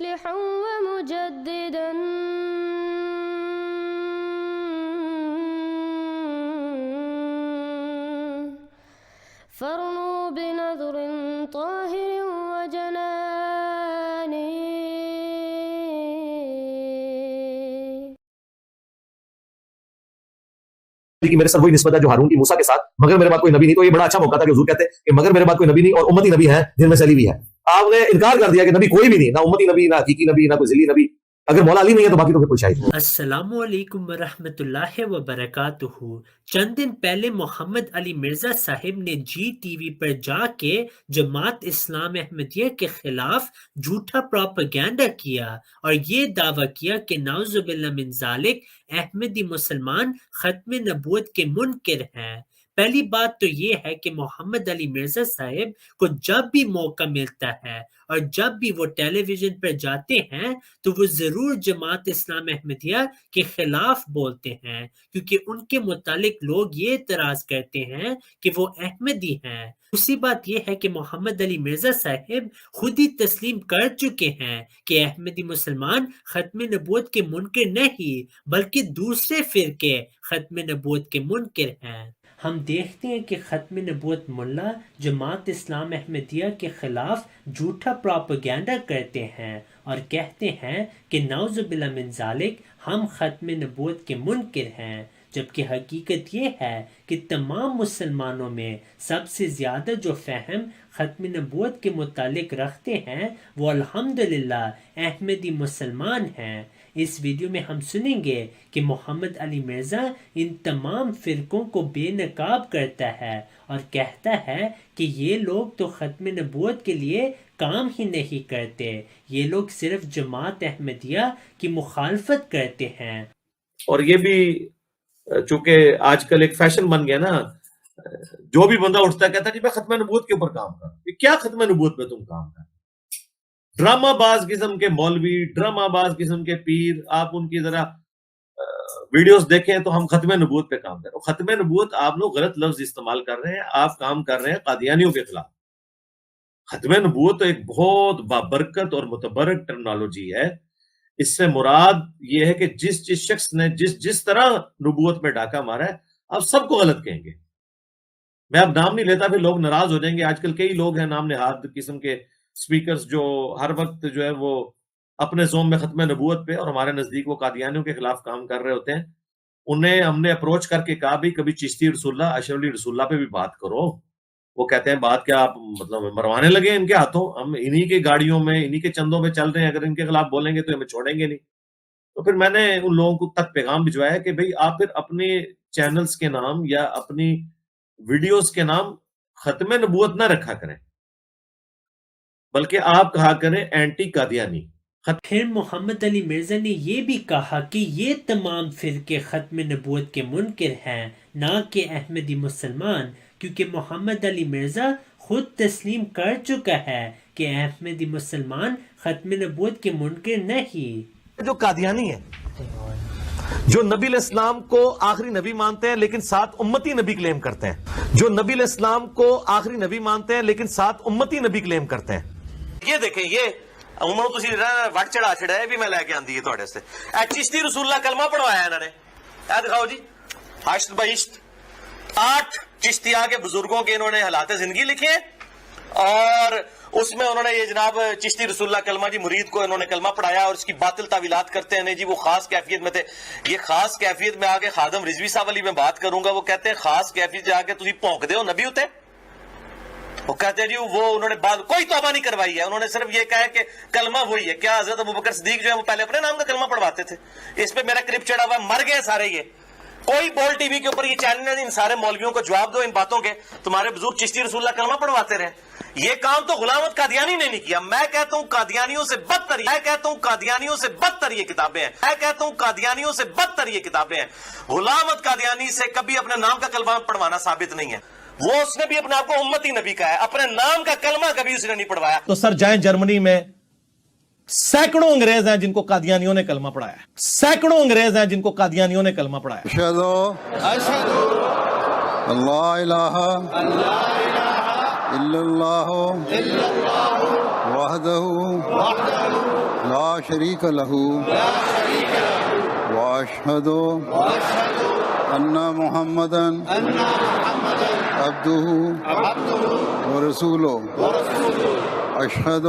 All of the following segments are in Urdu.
مصلحا ومجددا فارنوا بنظر طاهر وجنان کہ میرے ساتھ وہی نسبت ہے جو ہارون کی موسیٰ کے ساتھ، مگر میرے بعد کوئی نبی نہیں. تو یہ بڑا اچھا موقع تھا کہ حضور کہتے ہیں کہ مگر میرے بعد کوئی نبی نہیں اور امتی نبی ہیں جن میں سے علی بھی ہے. آپ نے انکار کر دیا کہ نبی کوئی بھی نہیں، نہ امتی نبی، نہ حقیقی نبی، نہ کوئی ذلی نبی. اگر مولا علی نہیں ہے تو باقی تو پھر کوئی شاہد. السلام علیکم ورحمۃ اللہ وبرکاتہ. چند دن پہلے محمد علی مرزا صاحب نے جی ٹی وی پر جا کے جماعت اسلام احمدیہ کے خلاف جھوٹا پروپیگنڈا کیا اور یہ دعویٰ کیا کہ نعوذ باللہ من ذالک احمدی مسلمان ختم نبوت کے منکر ہیں. پہلی بات تو یہ ہے کہ محمد علی مرزا صاحب کو جب بھی موقع ملتا ہے اور جب بھی وہ ٹیلی ویژن پر جاتے ہیں تو وہ ضرور جماعت اسلام احمدیہ کے خلاف بولتے ہیں، کیونکہ ان کے متعلق لوگ یہ اعتراض کرتے ہیں کہ وہ احمدی ہیں. دوسری بات یہ ہے کہ محمد علی مرزا صاحب خود ہی تسلیم کر چکے ہیں کہ احمدی مسلمان ختم نبوت کے منکر نہیں بلکہ دوسرے فرقے ختم نبوت کے منکر ہیں. ہم دیکھتے ہیں کہ ختم نبوت ملا جماعت اسلام احمدیہ کے خلاف جھوٹا پروپیگنڈا کرتے ہیں اور کہتے ہیں کہ نعوذ باللہ من ذالک ہم ختم نبوت کے منکر ہیں، جبکہ حقیقت یہ ہے کہ تمام مسلمانوں میں سب سے زیادہ جو فہم ختم نبوت کے متعلق رکھتے ہیں وہ الحمدللہ احمدی مسلمان ہیں. اس ویڈیو میں ہم سنیں گے کہ محمد علی مرزا ان تمام فرقوں کو بے نقاب کرتا ہے اور کہتا ہے کہ یہ لوگ تو ختم نبوت کے لیے کام ہی نہیں کرتے، یہ لوگ صرف جماعت احمدیہ کی مخالفت کرتے ہیں. اور یہ بھی چونکہ آج کل ایک فیشن بن گیا نا، جو بھی بندہ اٹھتا ہے کہتا ہے جی میں ختم نبوت کے اوپر کام کر. کیا ختم نبوت پہ تم کام کر؟ ڈرامہ باز قسم کے مولوی، ڈرامہ باز قسم کے پیر، آپ ان کی ذرا ویڈیوز دیکھیں تو ہم ختم نبوت پہ کام کر رہے ہیں. ختم نبوت آپ لوگ غلط لفظ استعمال کر رہے ہیں، آپ کام کر رہے ہیں قادیانیوں کے خلاف. ختم نبوت تو ایک بہت بابرکت اور متبرک ٹرمنالوجی ہے. اس سے مراد یہ ہے کہ جس شخص نے جس طرح نبوت میں ڈاکہ مارا ہے آپ سب کو غلط کہیں گے. میں اب نام نہیں لیتا، پھر لوگ ناراض ہو جائیں گے. آج کل کئی لوگ ہیں نام نہاد قسم کے سپیکرز جو ہر وقت جو ہے وہ اپنے زوم میں ختم نبوت پہ اور ہمارے نزدیک وہ قادیانیوں کے خلاف کام کر رہے ہوتے ہیں. انہیں ہم نے اپروچ کر کے کہا بھی کبھی چشتی رسول اللہ، اشرف علی رسول اللہ پہ بھی بات کرو. وہ کہتے ہیں بات کیا آپ مطلب مروانے لگے ان کے ہاتھوں، ہم انہی کے گاڑیوں میں انہی کے چندوں پہ چل رہے ہیں، اگر ان کے خلاف بولیں گے تو ہمیں چھوڑیں گے نہیں. تو پھر میں نے ان لوگوں کو تک پیغام بھجوایا کہ بھئی آپ پھر اپنے چینلز کے نام یا اپنی ویڈیوز کے نام ختم نبوت نہ رکھا کریں، بلکہ آپ کہا کریں اینٹی قادیانی. پھر محمد علی مرزا نے یہ بھی کہا کہ یہ تمام فرقے ختم نبوت کے منکر ہیں نہ کہ احمدی مسلمان، کیونکہ محمد علی مرزا خود تسلیم کر چکا ہے کہ احمدی مسلمان ختم نبوت کے منکر نہیں. جو قادیانی ہیں، جو نبی علیہ السلام کو آخری نبی مانتے ہیں لیکن ساتھ امتی نبی کلیم کرتے ہیں، جو نبی علیہ السلام کو آخری نبی مانتے ہیں لیکن ساتھ امتی نبی کلیم کرتے ہیں. یہ دیکھیں، یہ عمر تسی وٹ چڑھا چھڑا ہے بھی میں لے کے آندی ہے تھوڑے سے. چشتی رسول اللہ کلمہ پڑھوایا انہوں نے، دکھاؤ جی. ہشت بہشت 8 چشتیہ کے بزرگوں کے انہوں نے حالات زندگی لکھے ہیں اور اس میں انہوں نے یہ جناب چشتی رسول اللہ کلمہ جی مرید کو انہوں نے کلمہ پڑھایا اور اس کی باطل تعویلات کرتے ہیں. جی وہ خاص کیفیت میں تھے. یہ خاص کیفیت میں آگے خادم رضوی صاحب علی میں بات کروں گا. وہ کہتے ہیں خاص کیفیت جا کے تسی پونک دے ہو نبی ہوتے. وہ کہتے ہیں جی وہ انہوں نے کوئی توبہ نہیں کروائی ہے، انہوں نے صرف یہ کہا ہے کہ کلمہ وہی ہے. کیا حضرت ابوبکر صدیق جو ہے وہ پہلے اپنے نام کا کلمہ پڑھواتے تھے؟ اس پہ میرا کلپ چڑھا ہوا ہے، مر گئے سارے. یہ کوئی بول ٹی وی کے اوپر یہ چینل ہے، ان سارے مولویوں کو جواب دو ان باتوں کے. تمہارے بزرگ چشتی رسول اللہ کلمہ پڑھواتے رہے. یہ کام تو غلامت قادیانی نے نہیں کیا. میں کہتا ہوں قادیانیوں سے بدتر، میں کہتا ہوں قادیانیوں سے بدتر یہ کتابیں ہیں. میں کہتا ہوں قادیانیوں سے بدتر یہ کتابیں ہیں. غلامت قادیانی سے کبھی اپنے نام کا کلمہ پڑھوانا ثابت نہیں ہے. وہ اس نے بھی اپنے آپ کو امتی نبی کہا ہے، اپنے نام کا کلمہ کبھی اس نے نہیں پڑھوایا. تو سر جائیں جرمنی میں سینکڑوں انگریز ہیں جن کو قادیانیوں نے کلمہ پڑھایا ہے. سینکڑوں انگریز ہیں جن کو قادیانیوں نے کلمہ پڑھایا ہے. اشہدو اللہ الہ الا اللہ وحدہ لا شريك له وأشهد أن محمدا عبده ورسوله أشهد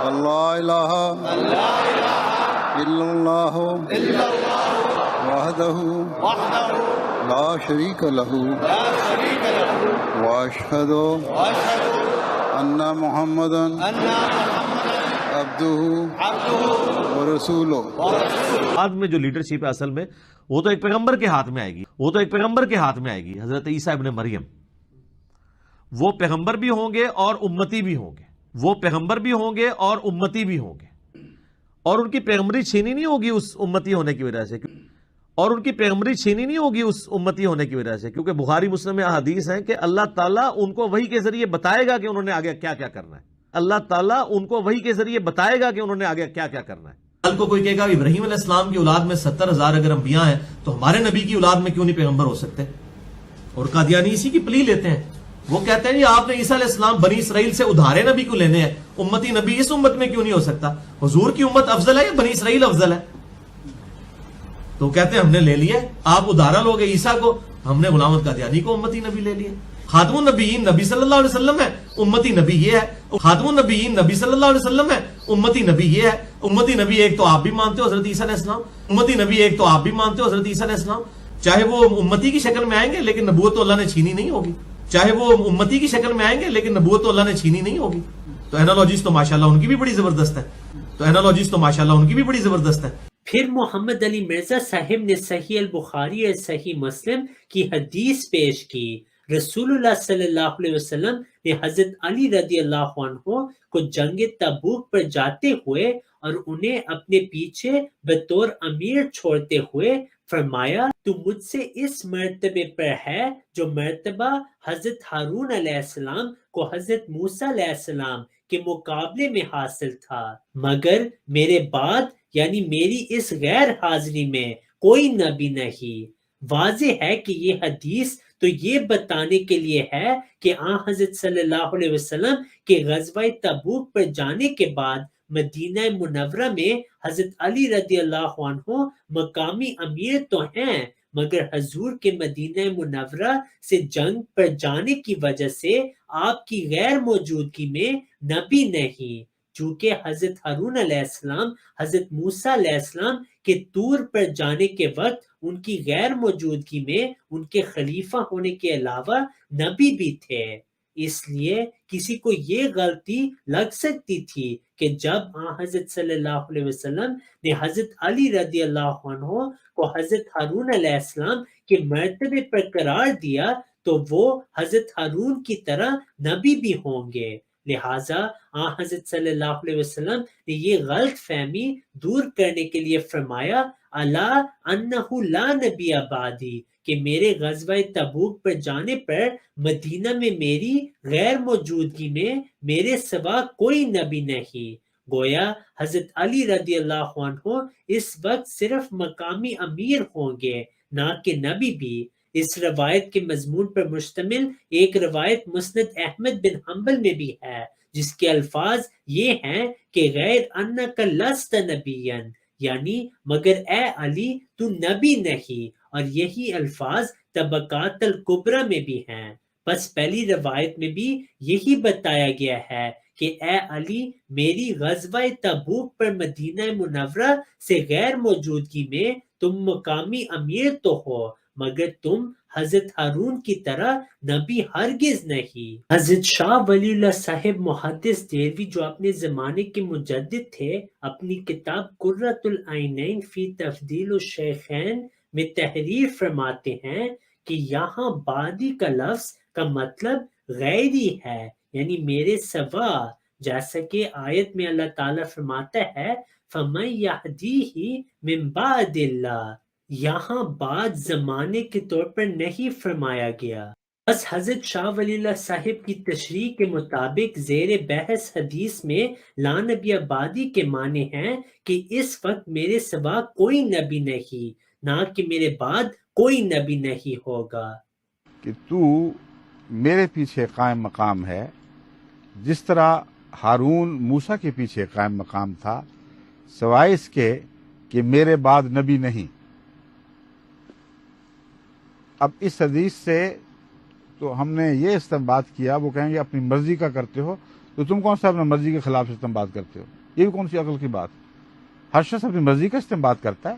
أن لا إله إلا الله وحده لا شريك له وأشهد أن محمدا عبده ورسوله. بعد میں جو لیڈرشپ ہے اصل میں وہ تو ایک پیغمبر کے ہاتھ میں آئے گی، وہ تو ایک پیغمبر کے ہاتھ میں آئے گی. حضرت عیسیٰ ابن مریم وہ پیغمبر بھی ہوں گے اور امتی بھی ہوں گے، وہ پیغمبر بھی ہوں گے اور امتی بھی ہوں گے، اور ان کی پیغمبری چھینی نہیں ہوگی اس امتی ہونے کی وجہ سے، اور ان کی پیغمبری چھینی نہیں ہوگی اس امتی ہونے کی وجہ سے، کیونکہ بخاری مسلم میں احادیث ہیں کہ اللہ تعالیٰ ان کو وحی کے ذریعے بتائے گا کہ انہوں نے آگے کیا کیا کرنا ہے. اللہ تعالیٰ ان کو وحی کے ذریعے بتائے گا کہ انہوں نے آگے کیا کیا کرنا ہے. کل کو کوئی کہے گا ابراہیم علیہ السلام کی اولاد میں 70,000 اگر انبیاء ہیں تو ہمارے نبی کی اولاد میں کیوں نہیں پیغمبر ہو سکتے؟ اور قادیانی اسی کی پلی لیتے ہیں. وہ کہتے ہیں جی آپ نے عیسیٰ علیہ السلام بنی اسرائیل سے ادھارے نبی کو لینے ہیں، امتی نبی اس امت میں کیوں نہیں ہو سکتا؟ حضور کی امت افضل ہے یا بنی اسرائیل افضل ہے؟ تو کہتے ہیں ہم نے لے لیا، آپ ادھارا لوگے عیسیٰ کو، ہم نے غلام احمد قادیانی کو امتی نبی لے لیا. خاتم النبیین نبی صلی اللہ علیہ وسلم ہے، امتی نبی یہ ہے. خاتم النبیین نبی صلی اللہ علیہ وسلم ہے، امتی نبی یہ ہے. امتی نبی ایک تو آپ بھی مانتے ہو حضرت عیسیٰ علیہ السلام، امتی نبی ایک تو آپ بھی مانتے ہو حضرت عیسیٰ علیہ السلام. چاہے وہ امتی کی شکل میں آئیں گے لیکن نبوت تو اللہ نے چھینی نہیں ہوگی، چاہے وہ امتی کی شکل میں آئیں گے لیکن نبوت تو اللہ نے چھینی نہیں ہوگی. تو اینالوجیز تو ماشاءاللہ ان کی بھی بڑی زبردست ہے، پھر محمد علی مرزا صاحب نے صحیح البخاری اور صحیح مسلم کی حدیث پیش کی. رسول اللہ صلی اللہ علیہ وسلم نے حضرت علی رضی اللہ عنہ کو جنگ تبوک پر جاتے ہوئے اور انہیں اپنے پیچھے بطور امیر چھوڑتے ہوئے فرمایا تو مجھ سے اس مرتبے پر ہے جو مرتبہ حضرت ہارون علیہ السلام کو حضرت موسیٰ علیہ السلام کے مقابلے میں حاصل تھا، مگر میرے بعد یعنی میری اس غیر حاضری میں کوئی نبی نہیں. واضح ہے کہ یہ حدیث تو یہ بتانے کے لیے ہے کہ آن حضرت صلی اللہ علیہ وسلم کے غزوہ تبوک پر جانے کے بعد مدینہ منورہ میں حضرت علی رضی اللہ عنہ مقامی امیر تو ہیں، مگر حضور کے مدینہ منورہ سے جنگ پر جانے کی وجہ سے آپ کی غیر موجودگی میں نبی نہیں. چونکہ حضرت ہارون علیہ السلام حضرت موسیٰ علیہ السلام کے طور پر جانے کے وقت ان کی غیر موجودگی میں ان کے خلیفہ ہونے کے علاوہ نبی بھی تھے. اس لیے کسی کو یہ غلطی لگ سکتی تھی کہ جب حضرت صلی اللہ علیہ وسلم نے حضرت علی رضی اللہ عنہ کو حضرت ہارون علیہ السلام کے مرتبے پر قرار دیا تو وہ حضرت ہارون کی طرح نبی بھی ہوں گے. لہٰذا حضرت صلی اللہ علیہ وسلم نے یہ غلط فہمی دور کرنے کے لیے فرمایا الا انہ لا نبی بعدی، کہ میرے غزوہ تبوک پر جانے پر مدینہ میں میری غیر موجودگی میں میرے سوا کوئی نبی نہیں. گویا حضرت علی رضی اللہ عنہ اس وقت صرف مقامی امیر ہوں گے نہ کہ نبی بھی. اس روایت کے مضمون پر مشتمل ایک روایت مسند احمد بن حنبل میں بھی ہے جس کے الفاظ یہ ہیں کہ غیر انک لست نبیا، یعنی مگر اے علی تو نبی نہیں، اور یہی الفاظ طبقات الکبریٰ میں بھی ہیں. بس پہلی روایت میں بھی یہی بتایا گیا ہے کہ اے علی میری غزوہ تبوک پر مدینہ منورہ سے غیر موجودگی میں تم مقامی امیر تو ہو، مگر تم حضرت ہارون کی طرح نبی ہرگز نہیں. حضرت شاہ ولی اللہ صاحب محدث دہلوی جو اپنے زمانے کے مجدد تھے، اپنی کتاب قرۃ العینین فی تفضیل الشیخین میں تحریر فرماتے ہیں کہ یہاں بعدی کا لفظ کا مطلب غیری ہے، یعنی میرے سوا، جیسا کہ آیت میں اللہ تعالیٰ فرماتا ہے فَمَن يَهْدِيهِ مِن بَعْدِ اللَّهِ. یہاں بعد زمانے کے طور پر نہیں فرمایا گیا. بس حضرت شاہ ولی اللہ صاحب کی تشریح کے مطابق زیر بحث حدیث میں لا نبی بعدی کے معنی ہیں کہ اس وقت میرے سوا کوئی نبی نہیں، نہ کہ میرے بعد کوئی نبی نہیں ہوگا. کہ تو میرے پیچھے قائم مقام ہے، جس طرح ہارون موسیٰ کے پیچھے قائم مقام تھا سوائے اس کے کہ میرے بعد نبی نہیں۔ اب اس حدیث سے تو ہم نے یہ استنباط کیا، وہ کہیں گے اپنی مرضی کا کرتے ہو تو تم کون سا اپنی مرضی کے خلاف استنباط کرتے ہو؟ یہ بھی کون سی عقل کی بات؟ ہر شخص اپنی مرضی کا استنباط کرتا ہے۔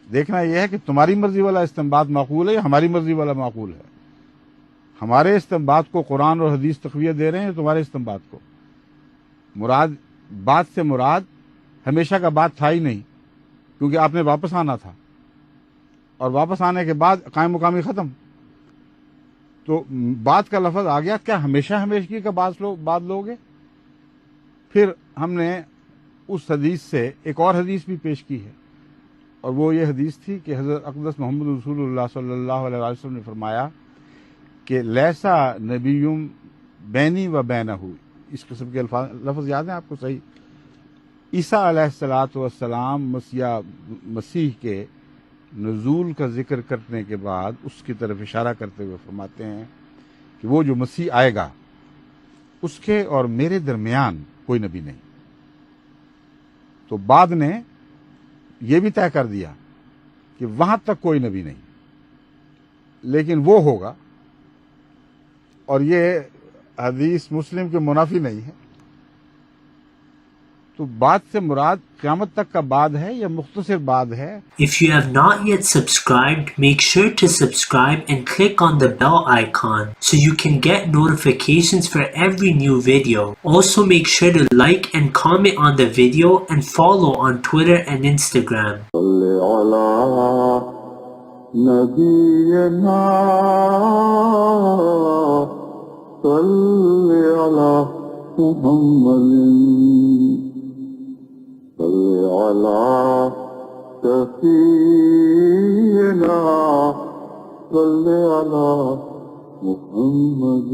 دیکھنا یہ ہے کہ تمہاری مرضی والا استنباط معقول ہے یا ہماری مرضی والا معقول ہے۔ ہمارے استنباط کو قرآن اور حدیث تقویت دے رہے ہیں، تمہارے استنباط کو مراد بات سے مراد ہمیشہ کا بات تھا ہی نہیں، کیونکہ آپ نے واپس آنا تھا، اور واپس آنے کے بعد قائم مقامی ختم۔ تو بات کا لفظ آ گیا، کیا ہمیشہ ہمیشگی کا بات لوگے؟ پھر ہم نے اس حدیث سے ایک اور حدیث بھی پیش کی ہے، اور وہ یہ حدیث تھی کہ حضرت اقدس محمد رسول اللہ صلی اللہ علیہ وسلم نے فرمایا کہ لیسا نبیم بینی و بینہ، اس قسم کے لفظ یاد ہیں آپ کو صحیح؟ عیسیٰ علیہ الصلاۃ والسلام مسیح کے نزول کا ذکر کرنے کے بعد اس کی طرف اشارہ کرتے ہوئے فرماتے ہیں کہ وہ جو مسیح آئے گا اس کے اور میرے درمیان کوئی نبی نہیں۔ تو بعد نے یہ بھی طے کر دیا کہ وہاں تک کوئی نبی نہیں، لیکن وہ ہوگا، اور یہ حدیث مسلم کے منافی نہیں ہے۔ تو بعد سے مراد قیامت تک کا بعد ہے یا مختصر بعد ہے؟ If you have not yet subscribed, make sure to subscribe and click on the bell icon so you can get notifications for every new video. Also make sure to like and comment on the video and follow on Twitter and Instagram. صلی علی نبینا صلی علی محمد صلی علی شفیعنا صلی علی محمد